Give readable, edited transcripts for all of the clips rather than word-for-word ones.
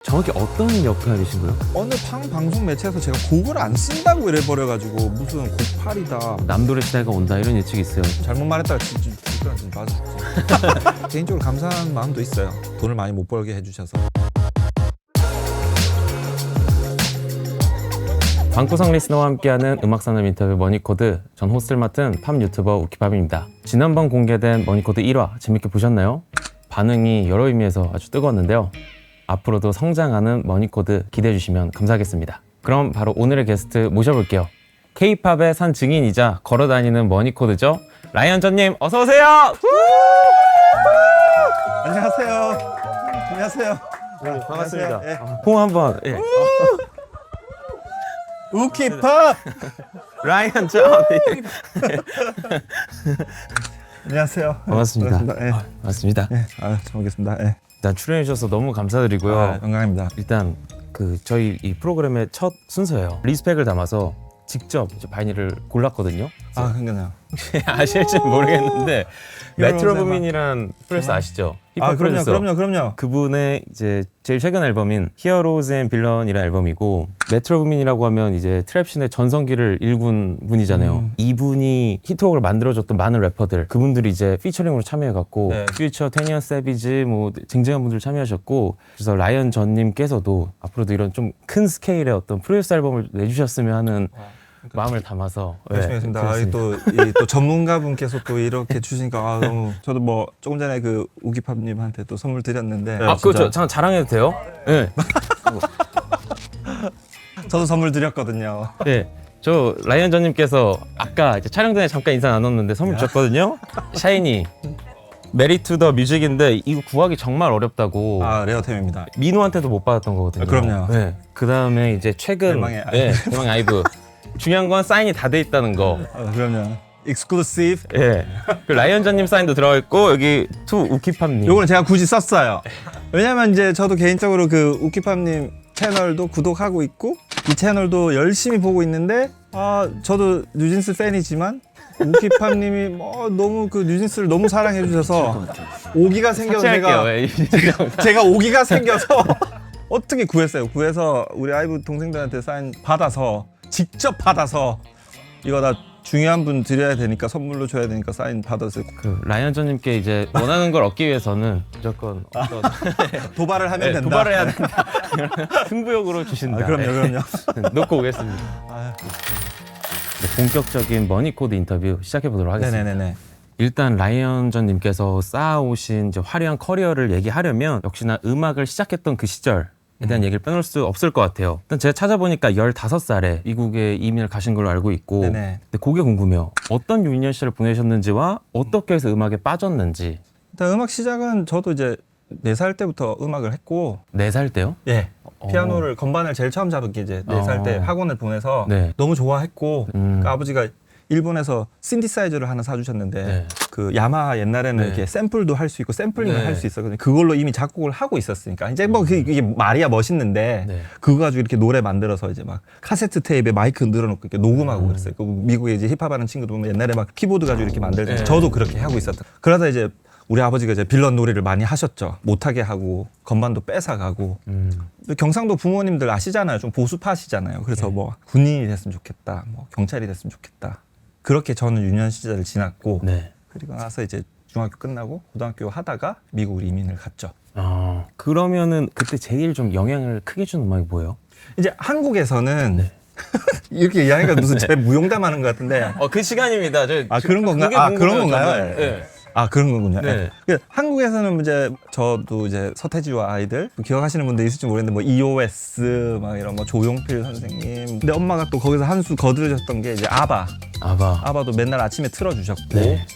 정확히 어떤 역할이신 거예요? 어느 방송 매체에서 제가 곡을 안 쓴다고 이래버려가지고 무슨 곡팔이다 남돌의 시대가 온다 이런 예측이 있어요. 잘못 말했다가 진짜 좀 봐주지. 개인적으로 감사한 마음도 있어요. 돈을 많이 못 벌게 해주셔서. 방구석 리스너와 함께하는 음악산업 인터뷰 머니코드, 전 호스트를 맡은 팝 유튜버 우키팝입니다. 지난번 공개된 머니코드 1화 재밌게 보셨나요? 반응이 여러 의미에서 아주 뜨거웠는데요. 앞으로도 성장하는 머니코드 기대해 주시면 감사하겠습니다. 그럼 바로 오늘의 게스트 모셔볼게요. K-팝의 산 증인이자 걸어다니는 머니코드죠. 라이언전님 어서 오세요. 안녕하세요. 안녕하세요. 반갑습니다. 안녕하세요. 예. 홍 한번. 예. 우키팝. 라이언전. 안녕하세요. 반갑습니다. 반갑습니다. 예. 반갑습니다. 예. 잘 먹겠습니다. 예. 일단 출연해 주셔서 너무 감사드리고요. 영광입니다. 일단 저희 이 프로그램의 첫 순서예요. 리스펙을 담아서 직접 이제 바이닐을 골랐거든요. 그러니까요. 아실지 모르겠는데 여러분, 메트로 부민이란 프로듀서 아시죠? 힙합 그럼요, 프로듀서. 그럼요. 그분의 이제 제일 최근 앨범인 히어로즈 앤 빌런이라는 앨범이고, 메트로 부민이라고 하면 이제 트랩신의 전성기를 일군 분이잖아요. 이분이 히트곡을 만들어줬던 많은 래퍼들, 그분들이 이제 피처링으로 참여해갖고 네. 퓨처, 테니언 세비지 뭐 쟁쟁한 분들 참여하셨고, 그래서 라이언 전님께서도 앞으로도 이런 좀 큰 스케일의 어떤 프로듀스 앨범을 내주셨으면 하는 마음을 담아서 열심히 했습니다. 또 전문가분께서 또 이렇게 주시니까 너무 저도 뭐 조금 전에 그 우기팝님한테 또 선물 드렸는데 그거 잠깐 자랑해도 돼요? 네. 저도 선물 드렸거든요. 네. 저 라이언 전님께서 아까 이제 촬영 전에 잠깐 인사 나눴는데 선물 주셨거든요. 샤이니 메리 투 더 뮤직인데 이거 구하기 정말 어렵다고. 레어템입니다. 민호한테도 못 받았던 거거든요. 그럼요. 네. 그다음에 이제 최근 대망의 대망의 아이브. 중요한 건 사인이 다 돼 있다는 거. 그럼요. 익스클루시브. 예. 그 라이언 전님 사인도 들어가 있고 여기 투 우키팝님. 요거는 제가 굳이 썼어요. 왜냐면 이제 저도 개인적으로 그 우키팝님 채널도 구독하고 있고 이 채널도 열심히 보고 있는데 저도 뉴진스 팬이지만 우키팝님이 너무 그 뉴진스를 너무 사랑해 주셔서 오기가 생겨서 제가 오기가 생겨서 어떻게 구해서 우리 아이브 동생들한테 사인 받아서 직접 받아서 이거 다 중요한 분 드려야 되니까 선물로 줘야 되니까 사인 받아서 그 라이언 전님께 이제 원하는 걸 얻기 위해서는 무조건 어떤 도발을 하면 된다. 도발을 해야 된다. 승부욕으로 주신다. 그럼요. 놓고 오겠습니다. 본격적인 머니코드 인터뷰 시작해 보도록 하겠습니다. 네네네. 일단 라이언 전님께서 쌓아오신 이제 화려한 커리어를 얘기하려면 역시나 음악을 시작했던 그 시절에 대한 얘기를 빼놓을 수 없을 것 같아요. 일단 제가 찾아보니까 15살에 미국에 이민을 가신 걸로 알고 있고, 네네. 근데 그게 궁금해요. 어떤 유년 시절을 보내셨는지와 어떻게 해서 음악에 빠졌는지. 일단 음악 시작은 저도 이제 4살 때부터 음악을 했고 4살 때요? 예. 피아노를 건반을 제일 처음 잡은 게 이제 4살 때 학원을 보내서 네. 너무 좋아했고 그러니까 음. 아버지가 일본에서 신디사이저를 하나 사주셨는데 네. 그 야마하 옛날에는 네. 이렇게 샘플도 할 수 있고 샘플링을 네. 할 수 있었거든요. 그걸로 이미 작곡을 하고 있었으니까 이제 뭐 이게 말이야 멋있는데 네. 그거 가지고 이렇게 노래 만들어서 이제 막 카세트 테이프에 마이크 늘어놓고 이렇게 녹음하고 그랬어요. 그 미국에 이제 힙합하는 친구들 보면 옛날에 막 키보드 가지고 이렇게 만들 때 네. 저도 그렇게 하고 있었다. 그러다 이제 우리 아버지가 이제 빌런 놀이를 많이 하셨죠. 못하게 하고 건반도 뺏어가고. 경상도 부모님들 아시잖아요. 좀 보수파시잖아요. 그래서 뭐 군인이 됐으면 좋겠다, 뭐 경찰이 됐으면 좋겠다. 그렇게 저는 유년 시절을 지났고 네. 그리고 나서 이제 중학교 끝나고 고등학교 하다가 미국으로 이민을 갔죠. 그러면은 그때 제일 좀 영향을 크게 준 음악이 뭐예요? 이제 한국에서는 이렇게 이야기가 무슨 제 무용담하는 것 같은데 그 시간입니다. 그런 건가요? 그런 건가요? 네. 그런 거군요. 네. 네. 한국에서는 이제 저도 이제 서태지와 아이들 기억하시는 분들 있을지 모르겠는데 뭐 EOS 막 이런 뭐 조용필 선생님. 근데 엄마가 또 거기서 한 수 거들으셨던 게 이제 아바도 맨날 아침에 틀어주셨고. 네.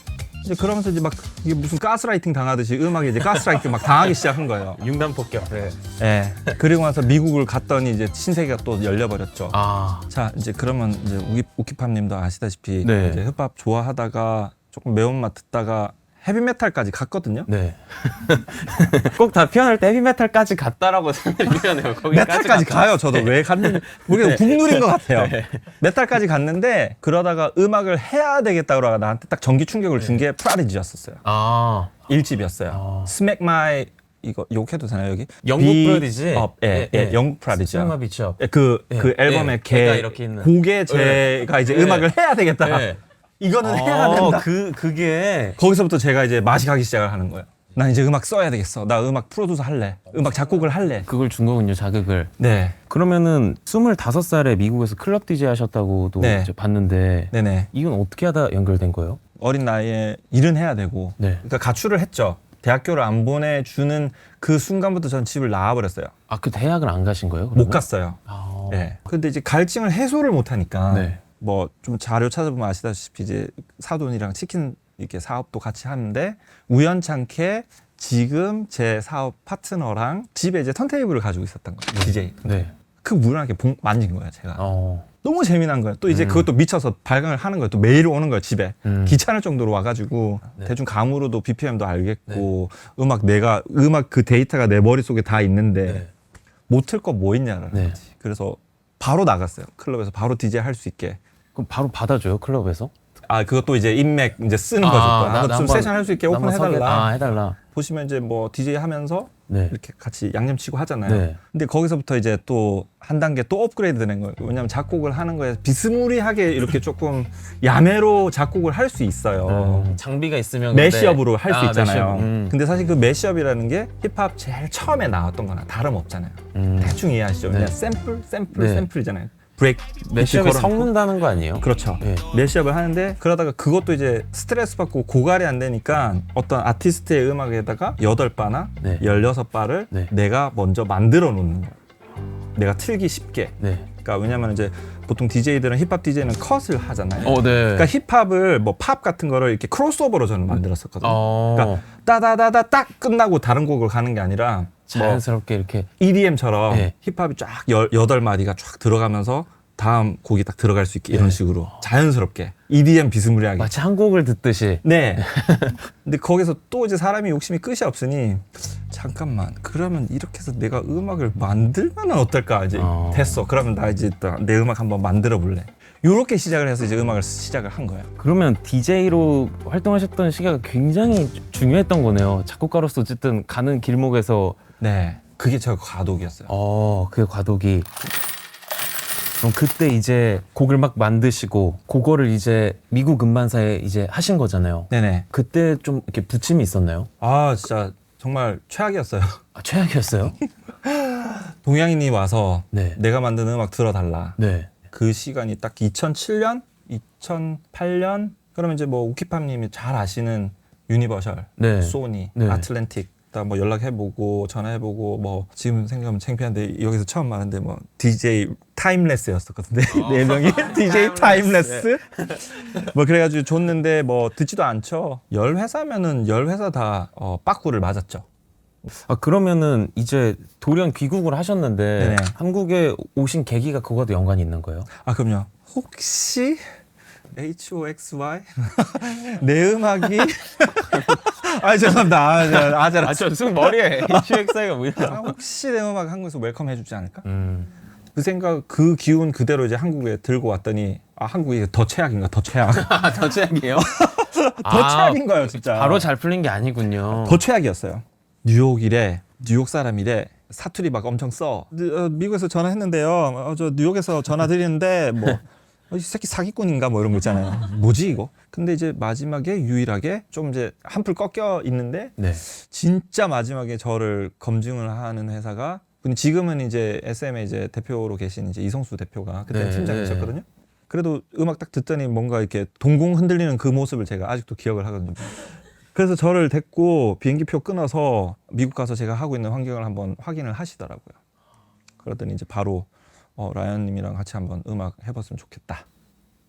이제 그러면서 이제 막 이게 무슨 가스라이팅 당하듯이 음악에 이제 가스라이팅 막 당하기 시작한 거예요. 융단 폭격. 네. 예. 그리고 나서 미국을 갔더니 이제 신세계가 또 열려버렸죠. 자, 이제 그러면 이제 우키팝님도 아시다시피 네. 이제 힙합 좋아하다가 조금 매운맛 듣다가 헤비메탈까지 갔거든요. 네. 꼭 다 표현할 때 헤비메탈까지 갔다라고 생각해요. 메탈까지 가요. 저도 왜 갔는지 모르겠어요. 국룰인 것 같아요. 메탈까지 갔는데 그러다가 음악을 해야 되겠다 그러다가 나한테 딱 전기 충격을 준 게 프라디지였었어요. 1집이었어요. Smack My 이거 욕해도 되나요 여기? 영국 프로디지? 영국 프로디지. 스마 비치업. 그 예, 앨범의 개가 이렇게 있는. 곡에 제가 이제 음악을 해야 되겠다. 네. 이거는 해야 된다. 그게 거기서부터 제가 이제 맛이 가기 시작을 하는 거예요. 난 이제 음악 써야 되겠어. 나 음악 프로듀서 할래. 음악 작곡을 할래. 그걸 준 거군요, 자극을. 네. 그러면은 25살에 미국에서 클럽 DJ 하셨다고도 네. 이제 봤는데 네네. 이건 어떻게 하다 연결된 거예요? 어린 나이에 일은 해야 되고. 네. 그러니까 가출을 했죠. 대학교를 안 보내주는 그 순간부터 전 집을 나와버렸어요. 아, 그 대학을 안 가신 거예요? 못 그러면? 갔어요. 아. 네. 근데 이제 갈증을 해소를 못 하니까 네. 뭐 좀 자료 찾아보면 아시다시피 이제 사돈이랑 치킨 이렇게 사업도 같이 하는데 우연찮게 지금 제 사업 파트너랑 집에 이제 턴테이블을 가지고 있었던 거예요. DJ. 네. 그 물을 이렇게 만진 거예요, 제가. 어. 너무 재미난 거예요. 또 이제 그것도 미쳐서 발광을 하는 거예요. 또 매일 오는 거예요, 집에. 귀찮을 정도로 와가지고 네. 대충 감으로도 BPM도 알겠고 음악 그 데이터가 내 머릿속에 다 있는데 네. 못 틀 거 뭐 있냐라는 네. 거지. 그래서 바로 나갔어요. 클럽에서 바로 DJ 할 수 있게. 그럼 바로 받아줘요, 클럽에서? 아, 그것도 이제 인맥 이제 쓰는 거죠. 또. 좀 세션 할 수 있게 오픈해달라. 해달라. 보시면 이제 뭐 DJ 하면서 네. 이렇게 같이 양념 치고 하잖아요. 네. 근데 거기서부터 이제 또 한 단계 또 업그레이드 되는 거예요. 왜냐면 작곡을 하는 거에 비스무리하게 이렇게 조금 야매로 작곡을 할 수 있어요. 장비가 있으면 매시업으로 할 수 있잖아요. 매시업. 근데 사실 그 매시업이라는 게 힙합 제일 처음에 나왔던 거나 다름없잖아요. 대충 이해하시죠? 그냥 네. 샘플이잖아요. 브레이크 매시업에 걸어놓고. 섞는다는 거 아니에요? 그렇죠. 네. 매시업을 하는데 그러다가 그것도 이제 스트레스 받고 고갈이 안 되니까 어떤 아티스트의 음악에다가 8바나 네. 16바를 네. 내가 먼저 만들어 놓는 거예요. 내가 틀기 쉽게. 네. 그러니까 왜냐면 이제 보통 DJ들은 힙합 DJ는 컷을 하잖아요. 네. 그러니까 힙합을 뭐 팝 같은 거를 이렇게 크로스오버로 저는 만들었었거든요. 그러니까 따다다다 딱 끝나고 다른 곡을 가는 게 아니라 자연스럽게 이렇게 EDM처럼 네. 힙합이 쫙 8마디가 쫙 들어가면서 다음 곡이 딱 들어갈 수 있게 이런 식으로 자연스럽게 EDM 비스무리하게. 마치 한 곡을 듣듯이. 네. 근데 거기서 또 이제 사람이 욕심이 끝이 없으니 잠깐만 그러면 이렇게 해서 내가 음악을 만들면 어떨까 이제 됐어. 그러면 나 이제 내 음악 한번 만들어 볼래. 요렇게 시작을 해서 이제 음악을 시작을 한 거예요. 그러면 DJ로 활동하셨던 시기가 굉장히 중요했던 거네요. 작곡가로서 어쨌든 가는 길목에서 네. 그게 제가 과도기였어요. 그게 과도기. 그럼 그때 이제 곡을 막 만드시고 그거를 이제 미국 음반사에 이제 하신 거잖아요. 네네. 그때 좀 이렇게 부침이 있었나요? 아 진짜 정말 최악이었어요. 아, 최악이었어요? 동양인이 와서 네. 내가 만든 음악 들어달라. 네. 그 시간이 딱 2007년, 2008년. 그러면 이제 뭐 우키팝님이 잘 아시는 유니버셜, 네. 소니, 네. 아틀랜틱 다 뭐 연락해보고 전화해보고 뭐 지금 생각하면 창피한데 여기서 처음 말하는데 뭐 DJ 타임레스였었거든요. 네 명이 DJ 타임레스. 뭐 그래가지고 줬는데 뭐 듣지도 않죠. 10회사면은 10회사 다 빠꾸를 맞았죠. 아, 그러면은 이제 돌연 귀국을 하셨는데 네네. 한국에 오신 계기가 그거와도 연관이 있는 거예요? 아 그럼요. 혹시 HOXY 내 음악이 죄송합니다. 저 머리에 HXI가 뭐야? 혹시 내 음악 한국에서 웰컴 해주지 않을까? 그 생각, 그 기운 그대로 이제 한국에 들고 왔더니 한국이 더 최악인가? 더 최악. 더 최악이에요? 더 최악인 거예요, 진짜. 바로 잘 풀린 게 아니군요. 더 최악이었어요. 뉴욕 사람이래. 사투리 막 엄청 써. 미국에서 전화했는데요. 저 뉴욕에서 전화 드리는데 뭐 이 새끼 사기꾼인가 뭐 이런 거 있잖아요. 뭐지 이거? 근데 이제 마지막에 유일하게 좀 이제 한풀 꺾여 있는데 네. 진짜 마지막에 저를 검증을 하는 회사가 근데 지금은 이제 SM의 이제 대표로 계신 이제 이성수 대표가 그때 네. 팀장이셨거든요. 그래도 음악 딱 듣더니 뭔가 이렇게 동공 흔들리는 그 모습을 제가 아직도 기억을 하거든요. 그래서 저를 데리고 비행기표 끊어서 미국 가서 제가 하고 있는 환경을 한번 확인을 하시더라고요. 그러더니 이제 바로 라이언님이랑 같이 한번 음악 해봤으면 좋겠다.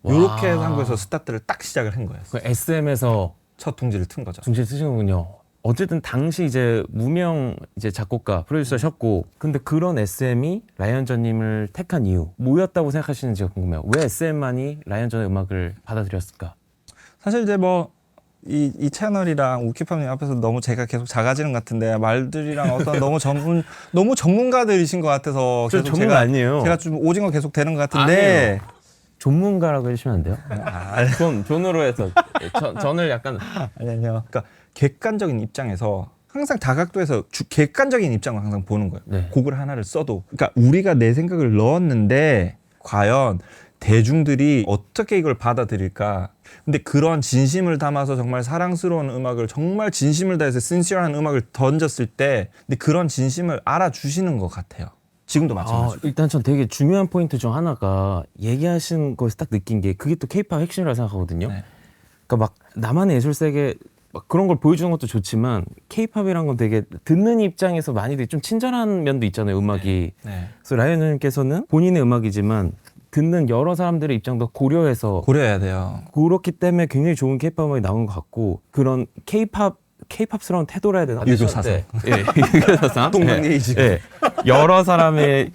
이렇게 해서 한국에서 스타트를 딱 시작을 한 거예요. 그 SM에서 첫 둥지를 튼 거죠. 중지를 쓰신 거군요. 어쨌든 당시 이제 무명 이제 작곡가 프로듀서셨고 근데 그런 SM이 라이언전님을 택한 이유 뭐였다고 생각하시는지가 궁금해요. 왜 SM만이 라이언전의 음악을 받아들였을까? 사실 이제 뭐 이 채널이랑 우키팝님 앞에서 너무 제가 계속 작아지는 것 같은데 말들이랑 어떤 너무 전문가들이신 것 같아서 저 계속 전문가 아니에요. 제가 좀 오징어 계속 되는 것 같은데 전문가라고 해주시면 안 돼요? 존으로 해서 전을 약간 아니요. 그러니까 객관적인 입장에서 항상 다각도에서 객관적인 입장을 항상 보는 거예요. 네. 곡을 하나를 써도. 그러니까 우리가 내 생각을 넣었는데 과연 대중들이 어떻게 이걸 받아들일까? 근데 그런 진심을 담아서 정말 사랑스러운 음악을 정말 진심을 다해서 신시어한 음악을 던졌을 때 근데 그런 진심을 알아주시는 것 같아요. 지금도 마찬가지로. 일단 전 되게 중요한 포인트 중 하나가 얘기하신 거에서 딱 느낀 게 그게 또 케이팝 핵심이라고 생각하거든요. 네. 그러니까 막 나만의 예술 세계 막 그런 걸 보여주는 것도 좋지만 케이팝이란 건 되게 듣는 입장에서 많이들 좀 친절한 면도 있잖아요, 음악이. 네. 그래서 라이언님께서는 본인의 음악이지만 듣는 여러 사람들의 입장도 고려해서 고려해야 돼요. 그렇기 때문에 굉장히 좋은 케이팝 음악이 나온 것 같고 그런 케이팝스러운 태도라 해야 되나? 유교사상. 예, 유교사상. 동방예의지고. 예, 여러 사람의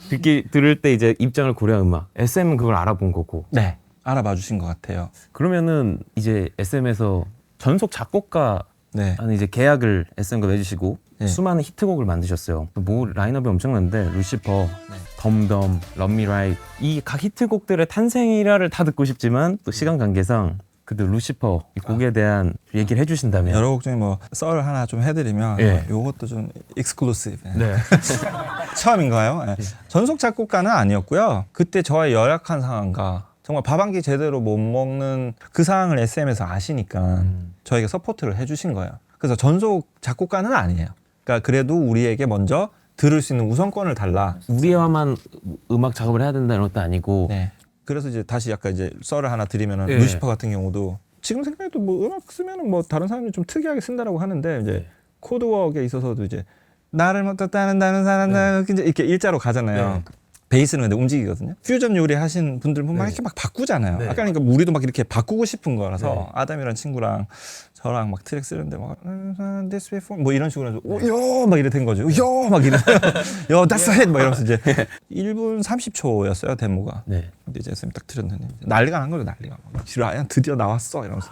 들을 때 이제 입장을 고려한 음악. SM은 그걸 알아본 거고. 네. 알아봐 주신 것 같아요. 그러면은 이제 SM에서 전속 작곡가 네. 하는 이제 계약을 SM과 맺으시고 네. 수많은 히트곡을 만드셨어요. 뭐 라인업이 엄청난데 루시퍼, 네. 덤덤, 럼미 라이트 이 각 히트곡들의 탄생 일화를 다 듣고 싶지만 또 시간 관계상 그래도 루시퍼 이 곡에 대한 얘기를 해주신다면 여러 곡 중에 뭐 썰을 하나 좀 해드리면 예. 요것도 좀 익스클루시브. 네. 처음인가요? 예. 전속 작곡가는 아니었고요. 그때 저의 열악한 상황과 정말 밥 한 끼 제대로 못 먹는 그 상황을 SM에서 아시니까 저에게 서포트를 해주신 거예요. 그래서 전속 작곡가는 아니에요. 그러니까 그래도 우리에게 먼저 들을 수 있는 우선권을 달라. 우리와만 음악 작업을 해야 된다 이런 것도 아니고 네. 그래서 이제 다시 약간 이제 썰을 하나 드리면은 예. 루시퍼 같은 경우도 지금 생각해도 뭐 음악 쓰면은 뭐 다른 사람이 좀 특이하게 쓴다라고 하는데 이제 코드웍에 있어서도 이제 나를 못했다는 다른 사람 이제 이렇게 일자로 가잖아요. 네. 베이스는 근데 움직이거든요. 퓨전 요리 하신 분들 보면 막 이렇게 막 바꾸잖아요. 네. 아까 그러니까 우리도 막 이렇게 바꾸고 싶은 거라서 네. 아담이라는 친구랑 저랑 막 트랙 쓰는데 막 this before 뭐 이런 식으로 해서 막 이래 된 거죠. 막 이래. 야, that's it 막 이러면서 이제 1분 30초였어요 데모가. 네. 근데 이제 쌤 딱 들었는데 난리가 난 거죠. 난리가. 지라야 드디어 나왔어 이러면서.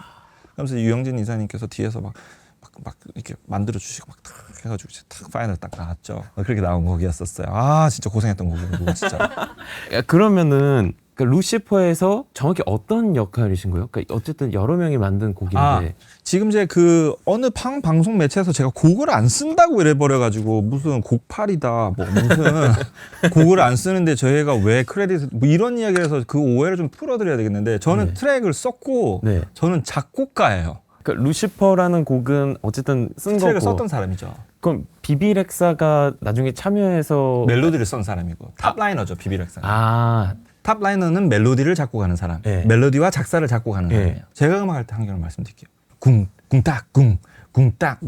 그러면서 유영진 이사님께서 뒤에서 막 이렇게 만들어 주시고 막 탁 해가지고 이제 탁 파이널 딱 나왔죠. 그렇게 나온 곡이었었어요. 아 진짜 고생했던 곡이고 진짜. 야, 그러면은 그러니까 루시퍼에서 정확히 어떤 역할이신 거예요? 그러니까 어쨌든 여러 명이 만든 곡인데 아, 지금 이제 그 어느 방송 매체에서 제가 곡을 안 쓴다고 이래 버려가지고 무슨 곡팔이다 뭐 무슨 곡을 안 쓰는데 저희가 왜 크레딧 뭐 이런 이야기를 해서 그 오해를 좀 풀어드려야 되겠는데 저는 네. 트랙을 썼고 네. 저는 작곡가예요. 그러니까 루시퍼라는 곡은 어쨌든 쓴 트랙을 거고 썼던 사람이죠. 그럼 비비렉사가 나중에 참여해서 멜로디를 쓴 사람이고 탑라이너죠 비비렉사. 아 탑라이너는 멜로디를 작곡하는 사람, 네. 멜로디와 작사를 작곡하는 네. 사람이에요. 제가 음악할 때 한결을 말씀드릴게요. 궁딱 궁딱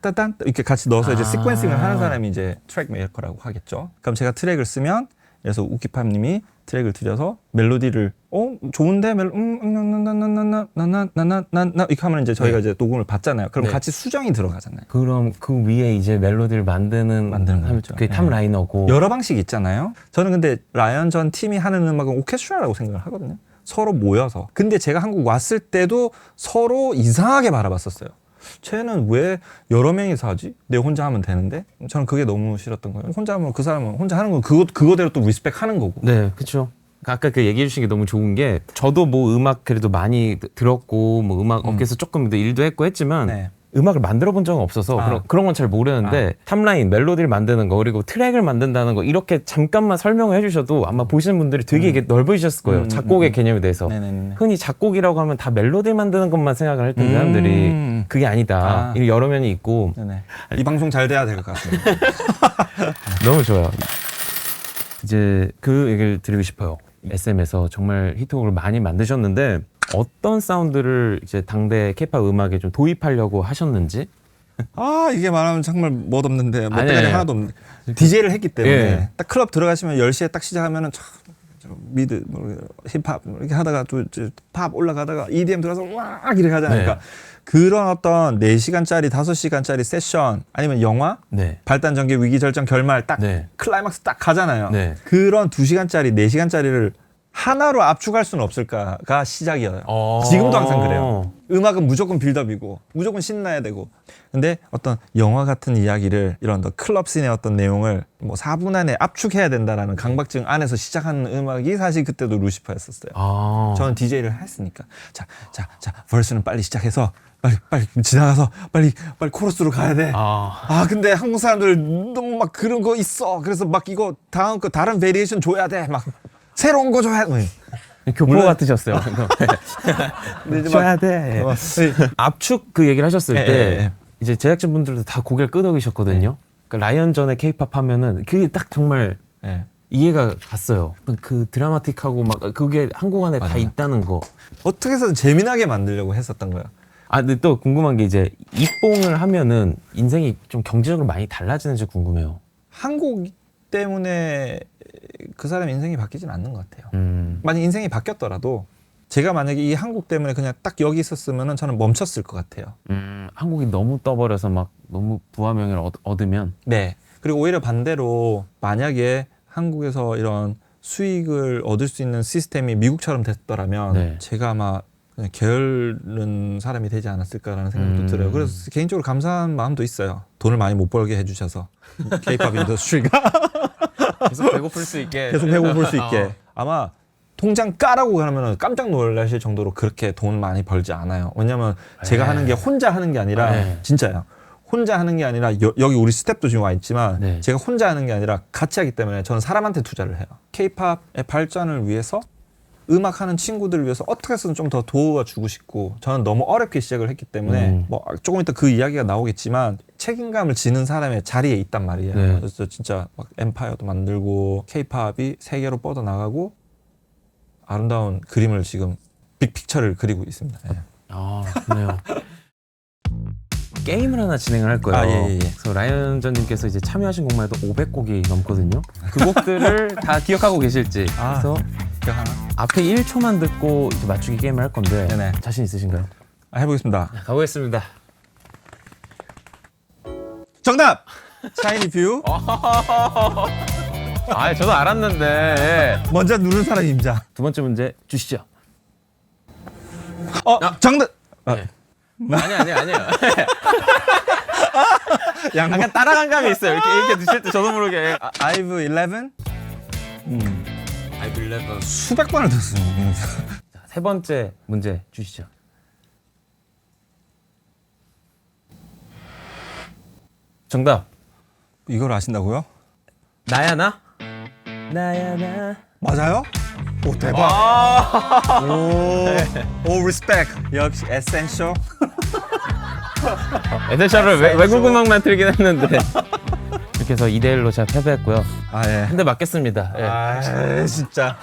따딴 이렇게 같이 넣어서 이제 시퀀싱을 하는 사람이 이제 트랙 메이커라고 하겠죠. 그럼 제가 트랙을 쓰면 그래서 우키팝님이 트랙을 들여서 멜로디를 좋은데 나나나나나나나나나 이렇게 하면 이제 저희가 이제 녹음을 받잖아요. 그럼 네. 같이 수정이 들어가잖아요. 그럼 그 위에 이제 멜로디를 만드는 거죠. 그게 탑 네. 라이너고 여러 방식이 있잖아요. 저는 근데 라이언 전 팀이 하는 음악은 오케스트라라고 생각을 하거든요. 서로 모여서. 근데 제가 한국 왔을 때도 서로 이상하게 바라봤었어요. 쟤는 왜 여러 명이서 하지? 내 혼자 하면 되는데? 저는 그게 너무 싫었던 거예요. 혼자 하면 그 사람은 혼자 하는 건 그거대로 또 리스펙 하는 거고. 네, 그렇죠. 아까 그 얘기해 주신 게 너무 좋은 게 저도 뭐 음악 그래도 많이 들었고 뭐 음악 업계에서 조금 일도 했고 했지만 네. 음악을 만들어 본 적은 없어서 그런 건 잘 모르는데 탑라인 멜로디를 만드는 거 그리고 트랙을 만든다는 거 이렇게 잠깐만 설명을 해주셔도 아마 보시는 분들이 되게 이게 넓으실 거예요. 작곡의 개념에 대해서. 네네네. 흔히 작곡이라고 하면 다 멜로디를 만드는 것만 생각을 할 텐데 사람들이 그게 아니다. 이 여러 면이 있고 네네. 이 방송 잘 돼야 될 것 같습니다. 너무 좋아요. 이제 그 얘기를 드리고 싶어요. SM에서 정말 히트곡을 많이 만드셨는데 어떤 사운드를 이제 당대 케이팝 음악에 좀 도입하려고 하셨는지? 아 이게 말하면 정말 멋없는데 뭐 아니, 때가 아니. 하나도 없는데 DJ를 했기 때문에 예. 딱 클럽 들어가시면 10시에 딱 시작하면은 미드 뭐 힙합 뭐 이렇게 하다가 또 팝 올라가다가 EDM 들어서 와 이렇게 하잖아요. 네. 그러니까 그런 어떤 4시간짜리 5시간짜리 세션 아니면 영화 네. 발단 전개 위기 절정 결말 딱 네. 클라이막스 딱 가잖아요. 네. 그런 2시간짜리 4시간짜리를 하나로 압축할 수는 없을까가 시작이어요. 지금도 항상 그래요. 음악은 무조건 빌드업이고 무조건 신나야 되고. 근데 어떤 영화 같은 이야기를 이런 더 클럽 씬의 어떤 내용을 뭐 4분 안에 압축해야 된다라는 강박증 안에서 시작하는 음악이 사실 그때도 루시퍼였었어요. 아. 저는 DJ를 했으니까 자 벌스는 빨리 시작해서 빨리 지나가서 빨리 코러스로 가야 돼. 근데 한국 사람들 너무 막 그런 거 있어. 그래서 막 이거 다음 거 다른 베리에이션 줘야 돼. 막 새로운 거 줘야 돼. 교포 물론- 같으셨어요. 근데 이제 줘야 돼. 압축 그 얘기를 하셨을 예, 때 예. 이제 제작진 분들도 다 고개를 끄덕이셨거든요. 그러니까 라이언전의 케이팝 하면은 그게 딱 정말 예. 이해가 갔어요. 그 드라마틱하고 막 그게 한국 안에 다 맞아요. 있다는 거. 어떻게 해서 재미나게 만들려고 했었던 거야. 근데 또 궁금한 게 이제 입봉을 하면은 인생이 좀 경제적으로 많이 달라지는지 궁금해요. 한국 때문에 그 사람 인생이 바뀌진 않는 것 같아요. 만약 인생이 바뀌었더라도 제가 만약에 이 한국 때문에 그냥 딱 여기 있었으면 저는 멈췄을 것 같아요. 한국이 너무 떠버려서 막 너무 부와 명예를 얻으면 네. 그리고 오히려 반대로 만약에 한국에서 이런 수익을 얻을 수 있는 시스템이 미국처럼 됐더라면 네. 제가 아마 그냥 게으른 사람이 되지 않았을까라는 생각도 들어요. 그래서 개인적으로 감사한 마음도 있어요. 돈을 많이 못 벌게 해주셔서 K-pop 인더스트리가 계속 배고플 수 있게 계속 배고플 수 있게. 아마 통장 까라고 그러면 깜짝 놀라실 정도로 그렇게 돈 많이 벌지 않아요. 왜냐면 제가 하는 게 혼자 하는 게 아니라 네. 진짜요. 혼자 하는 게 아니라 여기 우리 스텝도 지금 와 있지만 네. 제가 혼자 하는 게 아니라 같이 하기 때문에 저는 사람한테 투자를 해요. K-팝의 발전을 위해서 음악하는 친구들을 위해서 어떻게 해서든 좀 더 도와주고 싶고 저는 너무 어렵게 시작을 했기 때문에 뭐 조금 이따 그 이야기가 나오겠지만 책임감을 지는 사람의 자리에 있단 말이에요. 네. 그래서 진짜 막 엠파이어도 만들고 K-팝이 세계로 뻗어나가고 아름다운 그림을 지금 빅픽처를 그리고 있습니다. 예. 좋네요. 게임을 하나 진행을 할 거예요. 예. 그래서 라이언전님께서 이제 참여하신 곡만 해도 500곡이 넘거든요. 그 곡들을 다 기억하고 계실지. 그래서 기억 하나? 앞에 1초만 듣고 이제 맞추기 게임을 할 건데 네네. 자신 있으신가요? 해보겠습니다. 가보겠습니다. 정답! 샤이니 뷰. 저도 알았는데. 먼저 누른 사람이 임자. 두 번째 문제 주시죠. 정답! 네. 아니에요. 양보. 약간 따라간 감이 있어요. 이렇게 드실 때 저도 모르게. 아이브 11? I believe. 수백 번을 들었어요. 세 번째 문제 주시죠. 정답. 이걸 아신다고요? 나야 나? 나야 나. 맞아요? 오 대박. 오 리스펙. 역시 에센셜. 에센셜을 외국 음악만 틀긴 했는데. 이렇게 해서 2대1로 제가 패배했고요. 예. 한 대 맞겠습니다. 예. 진짜.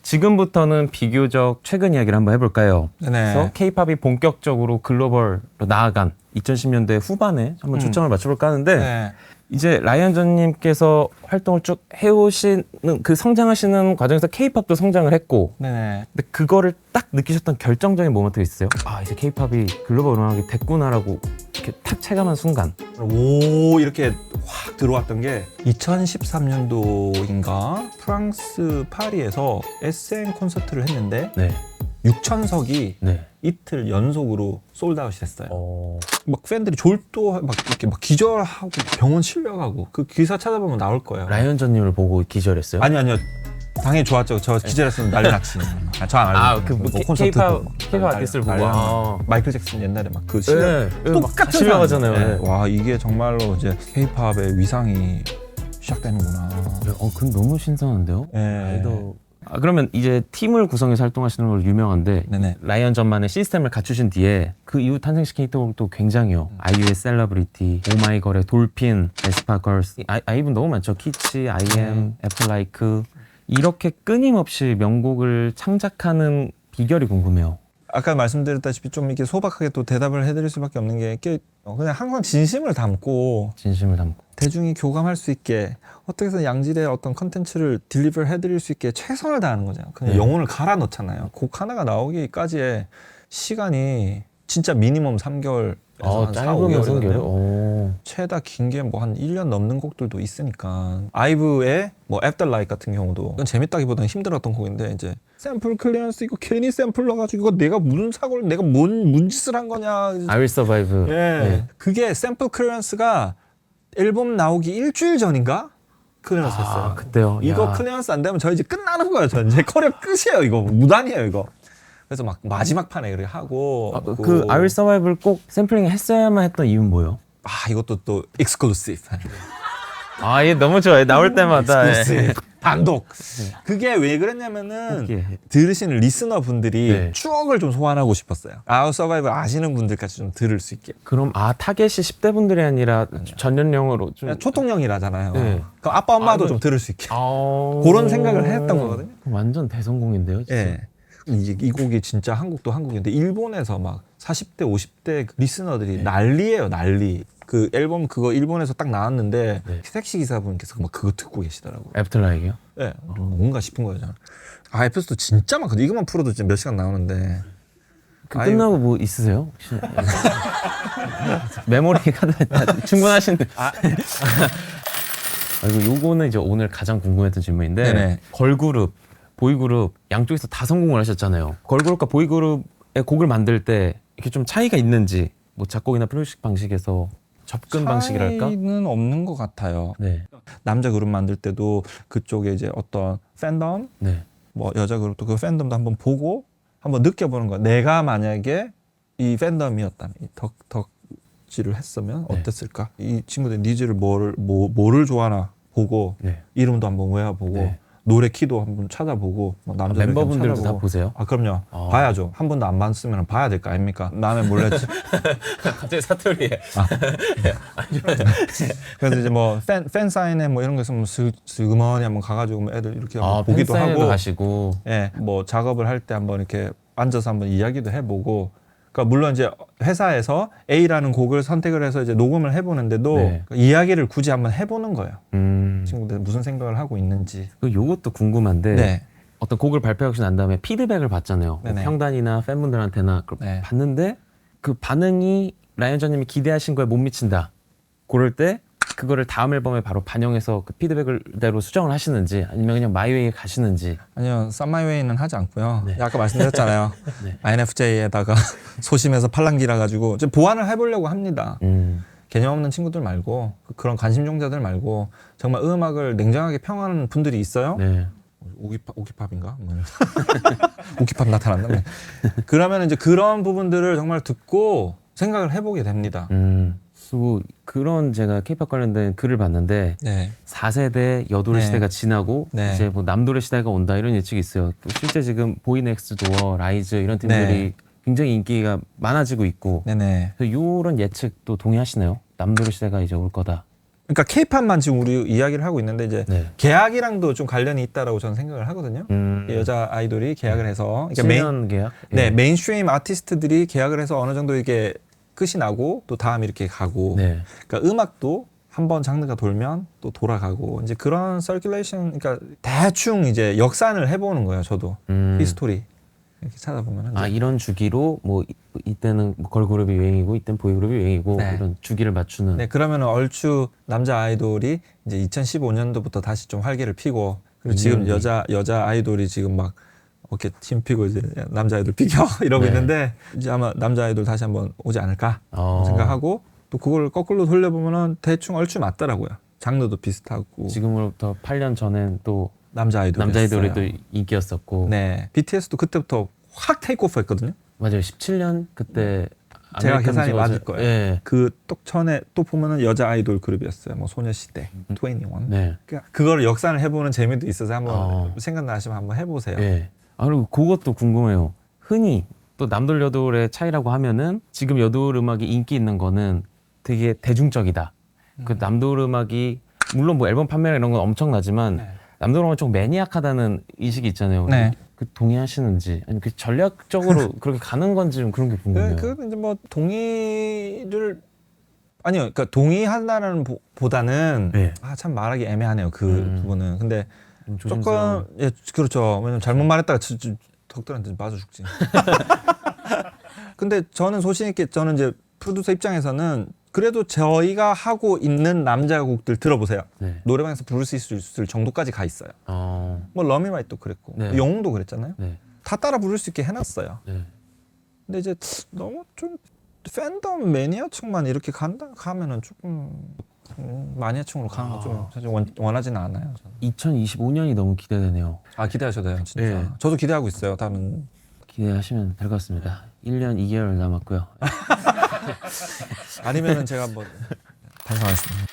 지금부터는 비교적 최근 이야기를 한번 해볼까요? 네네. 그래서 K-팝이 본격적으로 글로벌로 나아간 2010년대 후반에 한번 초점을 맞춰볼까 하는데 네. 이제 라이언전님께서 활동을 쭉 해오시는 그 성장하시는 과정에서 K-팝도 성장을 했고 네네. 근데 그거를 딱 느끼셨던 결정적인 모먼트가 있어요? 이제 K-팝이 글로벌 음악이 됐구나라고 이렇게 탁 체감한 순간. 오 이렇게 확 들어왔던 게 2013년도인가 프랑스 파리에서 SM 콘서트를 했는데 네. 6,000석이 네. 이틀 연속으로 솔드아웃이 됐어요. 막 팬들이 졸도 막 이렇게 막 기절하고 병원 실려가고 그 기사 찾아보면 나올 거예요. 라이언전님을 보고 기절했어요? 아니요. 당연히 좋았죠. 저 기절했으면 난리 났지. 저안 알고. K-팝 아티스트를 보고. 마이클 잭슨 옛날에 막 그 실력 똑같은 실력하잖아요. 사람이에요. 네. 와 이게 정말로 이제 K-팝의 위상이 시작되는구나. 그건 너무 신선한데요? 예. 그러면 이제 팀을 구성해서 활동하시는 걸로 유명한데 네네. 라이언전만의 시스템을 갖추신 뒤에 그 이후 탄생시킨 히트곡도 굉장해요. 아이유의 셀러브리티, 오마이걸의 돌핀, 에스파걸스, 아이브 너무 많죠. 키치, 아이엠, 애플라이크 이렇게 끊임없이 명곡을 창작하는 비결이 궁금해요. 아까 말씀드렸다시피 좀 이렇게 소박하게 또 대답을 해드릴 수밖에 없는 게 그냥 항상 진심을 담고 진심을 담고. 대중이 교감할 수 있게 어떻게 해서 양질의 어떤 컨텐츠를 딜리버 해드릴 수 있게 최선을 다하는 거잖아요. 그냥 네. 영혼을 갈아 넣잖아요. 곡 하나가 나오기까지의 시간이 진짜 미니멈 3개월 그래서 한 4, 5개월이 짧으면 성결. 걸려요. 오. 최다 긴 게 뭐 한 1년 넘는 곡들도 있으니까. 아이브의 뭐 Afterlife 같은 경우도 이건 재밌다기보다는 힘들었던 곡인데 이제 샘플 클리어런스 이거 괜히 샘플 넣어가지고 이거 내가 무슨 사고를 내가 뭔 짓을 한 거냐. I Will Survive. 예. 네. 그게 샘플 클리어런스가 앨범 나오기 일주일 전인가? 클리어런스 했어요. 그때요. 이거 야. 클리어런스 안 되면 저 이제 끝나는 거예요. 저 이제 커리어 끝이에요. 이거 무단이에요. 이거. 그래서 막 마지막 판에 그렇게 하고 그 I Will Survive를 꼭 샘플링 했어야만 했던 이유는 뭐예요? 이것도 또 익스클루시브. 얘 너무 좋아해. 나올 때마다. 익스클루시브. 단독. 그게 왜 그랬냐면은 들으시는 리스너 분들이 네. 추억을 좀 소환하고 싶었어요. 아웃 서바이벌 아시는 분들까지 좀 들을 수 있게. 그럼 타겟이 10대 분들이 아니라 전연령으로 좀 초통령이라잖아요. 네. 그럼 아빠 엄마도 그- 좀 들을 수 있게. 그런 그런 생각을 했던 거거든요. 완전 대성공인데요, 진짜. 예. 이 곡이 진짜 한국도 한국인데 일본에서 막 40대 50대 리스너들이 난리예요, 난리. 그 앨범 그거 일본에서 딱 나왔는데 네. 택시 기사분께서 막 그거 듣고 계시더라고요. 애프터라이크요? 예. 뭔가 싶은 거예요, 저는. 에피소드 진짜 많거든. 이것만 풀어도 진짜 몇 시간 나오는데. 끝나고 뭐 있으세요? 혹시? 메모리 카드 충분하신데. 그리고 요거는 이제 오늘 가장 궁금했던 질문인데 네네. 걸그룹, 보이그룹 양쪽에서 다 성공을 하셨잖아요. 걸그룹과 보이그룹의 곡을 만들 때 이렇게 좀 차이가 있는지 뭐 작곡이나 프로젝트 방식에서 접근 방식이랄까? 차이는 없는 것 같아요. 네, 남자 그룹 만들 때도 그쪽에 이제 어떤 팬덤, 네, 뭐 여자 그룹도 그 팬덤도 한번 보고 한번 느껴보는 거야. 내가 만약에 이 팬덤이었다면 이 덕지를 했으면 네. 어땠을까? 이 친구들 니즈를 뭐를 좋아하나 보고 네. 이름도 한번 외워보고 네. 노래 키도 한번 찾아보고 뭐 남자 멤버분들도 다 보세요? 그럼요. 봐야죠. 한 번도 안 봤으면 봐야 될 거 아닙니까? 남의 몰래 갑자기 사투리에. 그래서 이제 뭐 팬 사인회 뭐 이런 거 있으면 슬그머니 한번 가가지고 뭐 애들 이렇게 한번 보기도 팬사인회도 하고, 가시고. 예, 뭐 작업을 할 때 한번 이렇게 앉아서 한번 이야기도 해보고. 그러니까 물론 이제 회사에서 A라는 곡을 선택을 해서 이제 녹음을 해보는데도 네. 그 이야기를 굳이 한번 해보는 거예요. 그 친구들 무슨 생각을 하고 있는지. 요것도 궁금한데 네. 어떤 곡을 발표하고 난 다음에 피드백을 받잖아요. 뭐 네네. 평단이나 팬분들한테나 그걸 네. 받는데 그 반응이 라이언저님이 기대하신 거에 못 미친다. 그럴 때 그거를 다음 앨범에 바로 반영해서 그 피드백을 대로 수정을 하시는지 아니면 그냥 마이웨이에 가시는지. 아니요, 썸마이웨이는 하지 않고요. 네. 아까 말씀드렸잖아요. 네. INFJ에다가 소심해서 팔랑귀라 가지고 좀 보완을 해보려고 합니다. 개념 없는 친구들 말고 그런 관심종자들 말고 정말 음악을 냉정하게 평하는 분들이 있어요. 네. 오기팝인가? 뭐. 오기팝 나타났나? 네. 그러면 이제 그런 부분들을 정말 듣고 생각을 해보게 됩니다. 그리고 그런 제가 K-pop 관련된 글을 봤는데 네. 4세대 여돌 네. 시대가 지나고 네. 이제 뭐 남돌의 시대가 온다 이런 예측이 있어요. 실제 지금 보이넥스트도어, 라이즈 이런 팀들이 네. 굉장히 인기가 많아지고 있고 네네. 이런 예측도 동의하시나요? 남돌의 시대가 이제 올 거다. 그러니까 K-팝만 지금 우리 이야기를 하고 있는데 이제 네. 계약이랑도 좀 관련이 있다라고 저는 생각을 하거든요. 여자 아이돌이 계약을 해서 그러니까 7년 계약? 네, 메인스트림 아티스트들이 계약을 해서 어느 정도 이게 끝이 나고 또 다음 이렇게 가고. 네. 그러니까 음악도 한번 장르가 돌면 또 돌아가고 이제 그런 서큘레이션, 그러니까 대충 이제 역산을 해보는 거예요. 저도 히스토리 이렇게 찾아보면 이런 주기로 뭐 이때는 뭐 걸그룹이 유행이고 이때는 보이그룹이 유행이고 네. 이런 주기를 맞추는. 네, 그러면 얼추 남자 아이돌이 이제 2015년도부터 다시 좀 활기를 피고 그리고 지금 여자 아이돌이 지금 막 이렇게 팀 피고 이제 남자 아이돌 비켜 이러고 네. 있는데 이제 아마 남자 아이돌 다시 한번 오지 않을까 어. 생각하고 또 그걸 거꾸로 돌려보면은 대충 얼추 맞더라고요. 장르도 비슷하고 지금으로부터 8년 전엔 또 남자 남자아이돌이 또 인기였었고. 네, BTS도 그때부터 확 테이크오프 했거든요. 맞아요. 17년 그때 제가 아메리칸 계산이 저저- 맞을 거예요. 예. 그 또 전에 또 보면은 여자 아이돌 그룹이었어요. 뭐 소녀시대, 21. 네. 그러니까 그거를 역산을 해보는 재미도 있어서 한번 어. 생각나시면 한번 해보세요. 예. 그리고 그것도 궁금해요. 흔히 또 남돌 여돌의 차이라고 하면은 지금 여돌 음악이 인기 있는 거는 되게 대중적이다. 그 남돌 음악이 물론 뭐 앨범 판매나 이런 건 엄청나지만 네. 남돌 음악은 좀 매니악하다는 인식이 있잖아요. 네. 그 동의하시는지 아니면 그 전략적으로 그렇게 가는 건지 좀 그런 게 궁금해요. 그래도 이제 뭐 동의를 아니요, 그러니까 동의한다는 보다는 네. 참 말하기 애매하네요. 그 부분은. 근데 좀 조심스러운. 조금 그렇죠. 왜냐면 잘못 말했다가 덕들한테 맞아 죽지. 근데 저는 소신 있게 저는 이제 프로듀서 입장에서는 그래도 저희가 하고 있는 남자 곡들 들어보세요. 네. 노래방에서 부를 수 있을 정도까지 가 있어요. 뭐 러미라이트도 그랬고 네. 영웅도 그랬잖아요. 네. 다 따라 부를 수 있게 해놨어요. 네. 근데 이제 너무 좀 팬덤 매니아층만 이렇게 가면은 조금 마니아층으로 가는 거 좀 사실 원하지는 않아요. 저는. 2025년이 너무 기대되네요. 아 기대하셔도 돼요, 진짜. 네. 저도 기대하고 있어요. 다른 기대하시면 될 것 같습니다. 1년 2개월 남았고요. 아니면은 제가 한번 방송하겠습니다.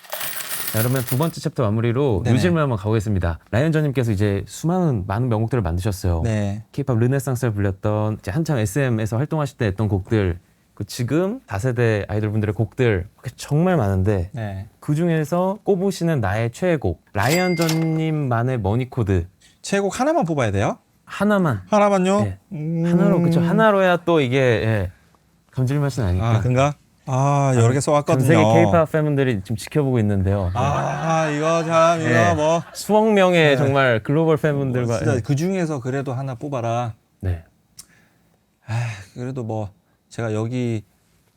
자, 그러면 두 번째 챕터 마무리로 네네. 뉴질만 한번 가보겠습니다. 라이언저님께서 이제 많은 명곡들을 만드셨어요. 네. K-pop 르네상스를 불렸던 이제 한창 SM에서 활동하실 때 했던 곡들, 그 지금 다세대 아이돌분들의 곡들 정말 많은데 네. 그 중에서 꼽으시는 나의 최애곡 라이언저님만의 머니코드 최애곡 하나만 뽑아야 돼요? 하나만. 하나만요? 네. 하나로 그쵸. 하나로야 또 이게 예, 감질맛이 나니까. 아, 그런가? 아, 여러 개 써왔거든요. 전 세계 K-pop 팬분들이 지금 지켜보고 있는데요. 이거 참, 이거 네. 뭐. 수억 명의 네. 정말 글로벌 팬분들과 진짜 그 중에서 그래도 하나 뽑아라. 네. 그래도 뭐, 제가 여기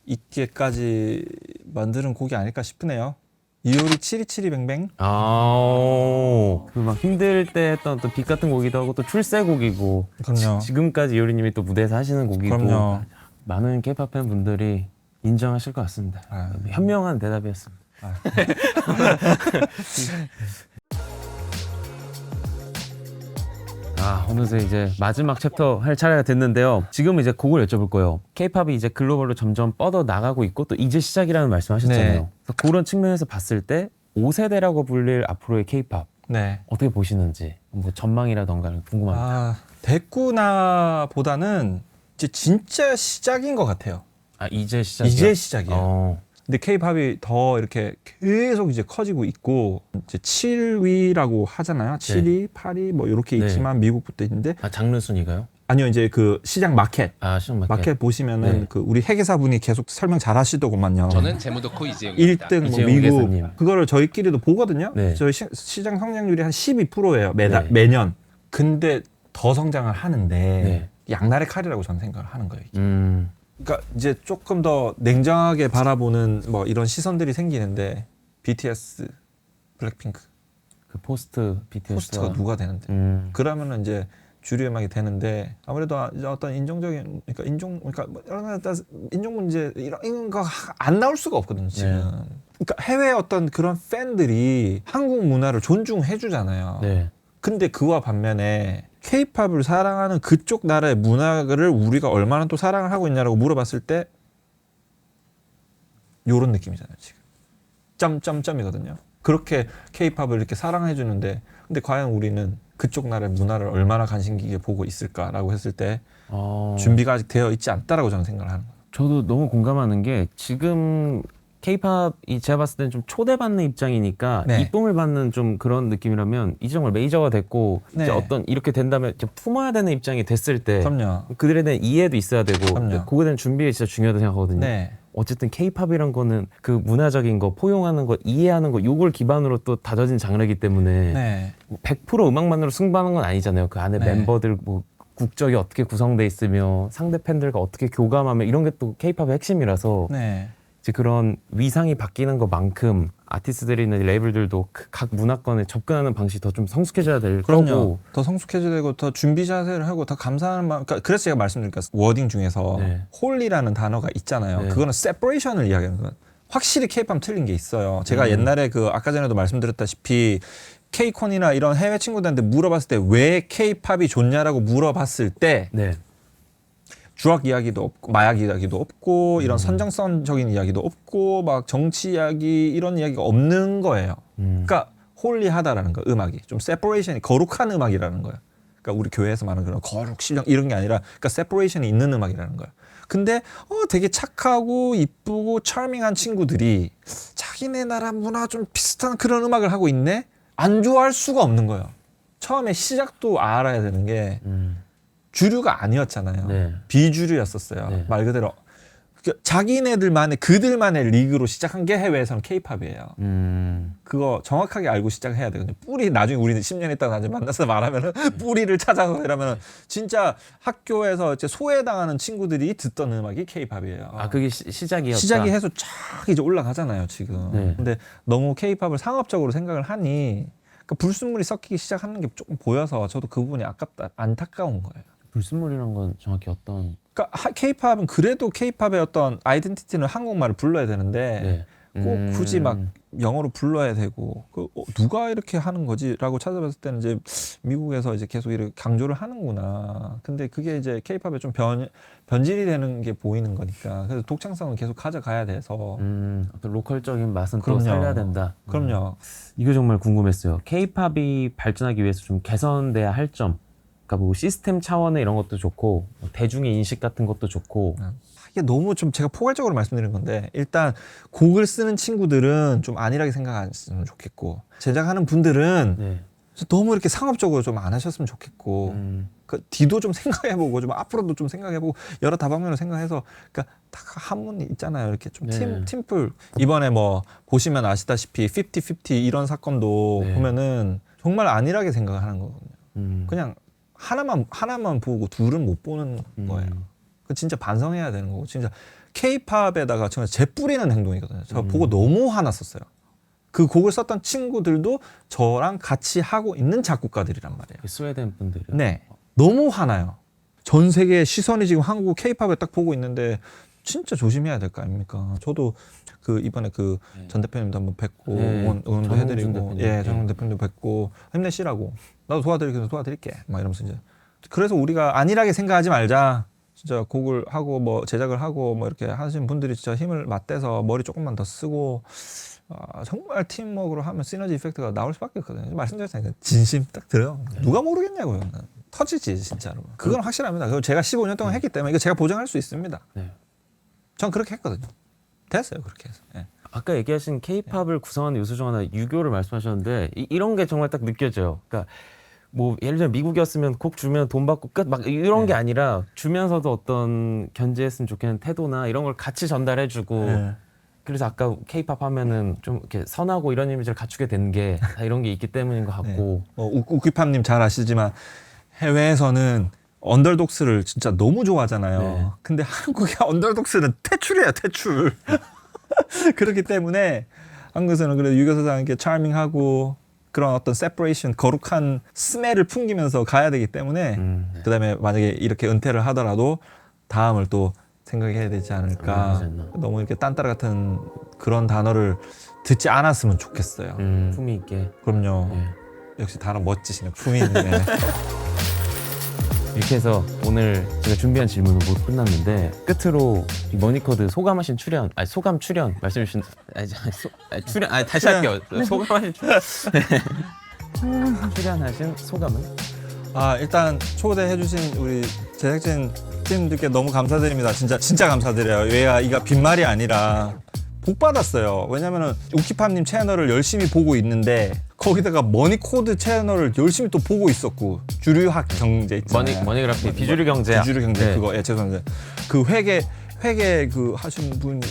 있기까지 만드는 곡이 아닐까 싶으네요. 이효리 7272뱅뱅. 그 막 힘들 때 했던 또 빛 같은 곡이기도 하고 또 출세곡이고 그럼요. 지금까지 이효리님이 또 무대에서 하시는 곡이고 그럼요. 많은 K-pop 팬분들이 인정하실 것 같습니다. 현명한 대답이었습니다. 어느새 이제 마지막 챕터 할 차례가 됐는데요. 지금 이제 곡을 여쭤볼 거예요. K-팝이 이제 글로벌로 점점 뻗어 나가고 있고 또 이제 시작이라는 말씀하셨잖아요. 네. 그래서 그런 측면에서 봤을 때 5세대라고 불릴 앞으로의 K-팝 네. 어떻게 보시는지 뭐 전망이라던가 궁금합니다. 대꾸나보다는 이제 진짜 시작인 것 같아요. 이제 시작이요? 이제 시작이에요. 근데 K-팝이 더 이렇게 계속 이제 커지고 있고 이제 7위라고 하잖아요. 7위, 8위 뭐 이렇게 네. 있지만 미국부터 있는데 장르 순위가요? 아니요 이제 그 시장 마켓. 시장 마켓 보시면은 네. 그 우리 회계사분이 계속 설명 잘 하시더구만요. 저는 재무덕후 이재용입니다. 1등 뭐 이재용 미국 회계사님. 그거를 저희끼리도 보거든요. 네. 저희 시장 성장률이 한 12%예요. 네. 매년. 근데 더 성장을 하는데 네. 양날의 칼이라고 저는 생각을 하는 거예요. 이게. 그러니까 이제 조금 더 냉정하게 바라보는 뭐 이런 시선들이 생기는데 BTS, 블랙핑크, 그 포스트 BTS가 포스트가 누가 되는데 그러면은 이제 주류 음악이 되는데 아무래도 어떤 인종적인 그러니까 뭐 인종 문제 이런 거 안 나올 수가 없거든요 지금. 네. 그러니까 해외 어떤 그런 팬들이 한국 문화를 존중해 주잖아요. 네. 근데 그와 반면에 K-팝을 사랑하는 그쪽 나라의 문화를 우리가 얼마나 또 사랑을 하고 있냐라고 물어봤을 때 요런 느낌이잖아요 지금. 점점점이거든요. 그렇게 K-팝을 이렇게 사랑해 주는데 근데 과연 우리는 그쪽 나라의 문화를 얼마나 관심 깊게 보고 있을까라고 했을 때 준비가 아직 되어 있지 않다라고 저는 생각을 하는 거예요. 저도 너무 공감하는 게 지금 K-팝이 제가 봤을 때는 좀 초대받는 입장이니까 네. 이쁨을 받는 좀 그런 느낌이라면 이제 정말 메이저가 됐고 네. 이제 어떤 이렇게 된다면 이제 품어야 되는 입장이 됐을 때 그럼요. 그들에 대한 이해도 있어야 되고 그럼요. 그거에 대한 준비가 진짜 중요하다고 생각하거든요. 네. 어쨌든 K-팝이란 거는 그 문화적인 거, 포용하는 거, 이해하는 거 요걸 기반으로 또 다져진 장르이기 때문에 네. 100% 음악만으로 승부하는 건 아니잖아요. 그 안에 네. 멤버들 뭐 국적이 어떻게 구성돼 있으며 상대 팬들과 어떻게 교감하며 이런 게 또 K-팝의 핵심이라서 네. 이제 그런 위상이 바뀌는 것만큼 아티스트들이나 레이블들도 각 문화권에 접근하는 방식이 더 좀 성숙해져야 될 그럼요. 거고. 더 성숙해져야 되고 더 준비 자세를 하고 더 감사하는 마음. 그러니까 그래서 제가 말씀드릴까 워딩 중에서 네. 홀리라는 단어가 있잖아요. 네. 그거는 세퍼레이션을 이야기하는 거예요. 확실히 K-팝 틀린 게 있어요. 제가 옛날에 그 아까 전에도 말씀드렸다시피 K-콘이나 이런 해외 친구들한테 물어봤을 때 왜 K-팝이 좋냐라고 물어봤을 때 네. 주악 이야기도 없고 마약 이야기도 없고 이런 선정성적인 이야기도 없고 막 정치 이야기 이런 이야기가 없는 거예요. 그러니까 홀리하다라는 거 음악이 좀 세퍼레이션이 거룩한 음악이라는 거예요. 그러니까 우리 교회에서 말하는 그런 거룩 신령 이런 게 아니라 그러니까 세퍼레이션이 있는 음악이라는 거예요. 근데 되게 착하고 이쁘고 charming한 친구들이 자기네 나라 문화 좀 비슷한 그런 음악을 하고 있네? 안 좋아할 수가 없는 거예요. 처음에 시작도 알아야 되는 게 주류가 아니었잖아요. 네. 비주류였었어요. 네. 말 그대로 그러니까 자기네들만의 그들만의 리그로 시작한 게 해외에서는 K-팝이에요. 그거 정확하게 알고 시작해야 돼요. 뿌리 나중에 우리는 10년 있다가 나중에 만나서 말하면은 뿌리를 찾아서 이러면은 진짜 학교에서 이제 소외당하는 친구들이 듣던 음악이 K-팝이에요. 아 그게 시작이었다. 시작이 해서 쫙 이제 올라가잖아요 지금. 네. 근데 너무 K-팝을 상업적으로 생각을 하니 그러니까 불순물이 섞이기 시작하는 게 조금 보여서 저도 그 부분이 아깝다, 안타까운 거예요. 불순물이란 건 정확히 어떤? 그러니까 K-팝은 그래도 K-팝의 어떤 아이덴티티는 한국말을 불러야 되는데 네. 꼭 굳이 막 영어로 불러야 되고 누가 이렇게 하는 거지라고 찾아봤을 때는 이제 미국에서 이제 계속 이렇게 강조를 하는구나. 근데 그게 이제 K-팝에 좀 변질이 되는 게 보이는 거니까 그래서 독창성은 계속 가져가야 돼서. 어떤 로컬적인 맛은 그럼요. 또 살려야 된다. 그럼요. 이거 정말 궁금했어요. K-팝이 발전하기 위해서 좀 개선돼야 할 점. 그러니까 뭐 시스템 차원의 이런 것도 좋고 뭐 대중의 인식 같은 것도 좋고. 이게 너무 좀 제가 포괄적으로 말씀드린 건데 일단 곡을 쓰는 친구들은 좀 안일하게 생각하시면 좋겠고 제작하는 분들은 네. 너무 이렇게 상업적으로 좀 안 하셨으면 좋겠고 그 뒤도 좀 생각해보고 좀 앞으로도 좀 생각해보고 여러 다방면으로 생각해서 그러니까 딱 한문이 있잖아요. 이렇게 좀 네. 팀플 이번에 뭐 보시면 아시다시피 50-50 이런 사건도 네. 보면은 정말 안일하게 생각을 하는 거거든요. 그냥 하나만 보고 둘은 못 보는 거예요. 그 진짜 반성해야 되는 거고 진짜 K-팝에다가 정말 재뿌리는 행동이거든요. 저 보고 너무 화났었어요. 그 곡을 썼던 친구들도 저랑 같이 하고 있는 작곡가들이란 말이에요. 스웨덴 분들은. 네, 너무 화나요. 전 세계의 시선이 지금 한국 K-팝에 딱 보고 있는데 진짜 조심해야 될 거 아닙니까? 저도 그 이번에 그 전 대표님도 한번 뵙고 네, 응원도 전홍준 해드리고, 대표님. 예, 전홍 대표님도 뵙고 힘내시라고 나도 도와드릴게, 막 이러면서 이제 그래서 우리가 안일하게 생각하지 말자. 진짜 곡을 하고 뭐 제작을 하고 뭐 이렇게 하시는 분들이 진짜 힘을 맞대서 머리 조금만 더 쓰고 정말 팀워크로 하면 시너지 이펙트가 나올 수밖에 없거든요. 말씀드렸잖아요. 진심 딱 들어요. 누가 모르겠냐고요. 터지지 진짜로. 그건 확실합니다. 그거 제가 15년 동안 했기 때문에 이거 제가 보장할 수 있습니다. 네. 전 그렇게 했거든요. 됐어요 그렇게 해서. 예. 아까 얘기하신 K-팝을 구성하는 요소 중 하나 유교를 말씀하셨는데 이런 게 정말 딱 느껴져요. 그러니까 뭐 예를 들면 미국이었으면 곡 주면 돈 받고 끝 막 이런 게 아니라 주면서도 어떤 견제했으면 좋겠는 태도나 이런 걸 같이 전달해주고 네. 그래서 아까 K-팝 하면은 좀 이렇게 선하고 이런 이미지를 갖추게 된 게 다 이런 게 있기 때문인 것 같고. 뭐 우키팜님 잘 아시지만 해외에서는 언더독스를 진짜 너무 좋아하잖아요. 네. 근데 한국의 언더독스는 퇴출이에요, 퇴출. 그렇기 때문에 한국에서는 그래도 유교사상 이렇게 차밍하고 그런 어떤 세퍼레이션, 거룩한 스멜을 풍기면서 가야 되기 때문에 네. 그다음에 만약에 이렇게 은퇴를 하더라도 다음을 또 생각해야 되지 않을까. 너무 이렇게 딴따라 같은 그런 단어를 듣지 않았으면 좋겠어요. 품위 있게. 그럼요. 네. 역시 단어 멋지시네. 품위 있네. 이렇게 해서 오늘 제가 준비한 질문은 모두 끝났는데 끝으로 이 머니코드 소감하신 출연, 소감 출연 말씀해 주신, 출연, 다시 할게요. 소감하신 출연하신 소감은? 일단 초대해주신 우리 제작진 팀들께 너무 감사드립니다. 진짜 감사드려요. 왜야 이가 빈말이 아니라 복 받았어요. 왜냐면은 우키팜님 채널을 열심히 보고 있는데 거기다가 머니코드 채널을 열심히 또 보고 있었고 주류학 경제 있잖아요. 머니그래피 비주류 경제. 비주류 경제 네. 그거 죄송합니다. 그 회계 그 하신 분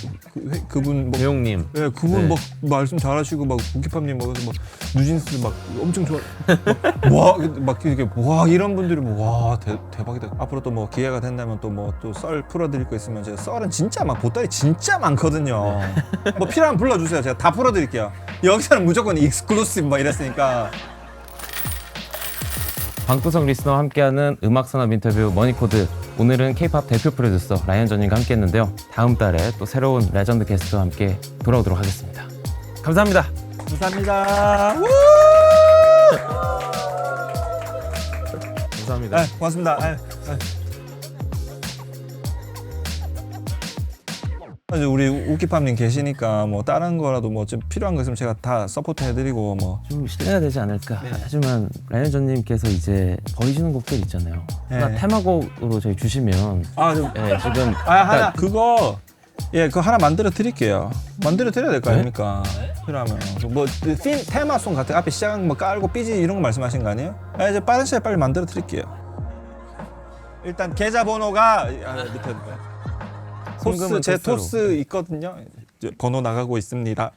그분 뭐 배용님. 예, 그분 네. 막 말씀 잘하시고 막 우키팜님 막 뉴진스 막 엄청 좋아 막 이렇게 와 이런 분들이 와 대박이다. 앞으로 또 뭐 기회가 된다면 또 뭐 또 썰 풀어드릴 거 있으면 제가 썰은 진짜 보따리 진짜 많거든요. 뭐 필요하면 불러주세요. 제가 다 풀어드릴게요. 여기서는 무조건 익스클루시브 막 이랬으니까. 방구석 리스너와 함께하는 음악산업 인터뷰 머니코드. 오늘은 K-팝 대표 프로듀서 라이언전님과 함께했는데요. 다음 달에 또 새로운 레전드 게스트와 함께 돌아오도록 하겠습니다. 감사합니다. 감사합니다. 감사합니다. 고맙습니다. 이제 우리 우키팜님 계시니까 뭐 다른 거라도 뭐 좀 필요한 거 있으면 제가 다 서포트 해드리고 뭐. 좀 실례가 되지 않을까. 하지만 라이언전님께서 이제 버리시는 곡들 있잖아요. 하나 네. 테마곡으로 저희 주시면 지금 하나 그거 그거 하나 만들어 드릴게요. 만들어 드려야 될 거 아닙니까? 필요하면 뭐 테마송 같은 거 앞에 시작 뭐 깔고 삐지 이런 거 말씀하신 거 아니에요? 이제 빠른 시간에 빨리 만들어 드릴게요. 일단 계좌번호가 밑에 토스 송금은 제 토스로. 토스 있거든요. 이제 번호 나가고 있습니다.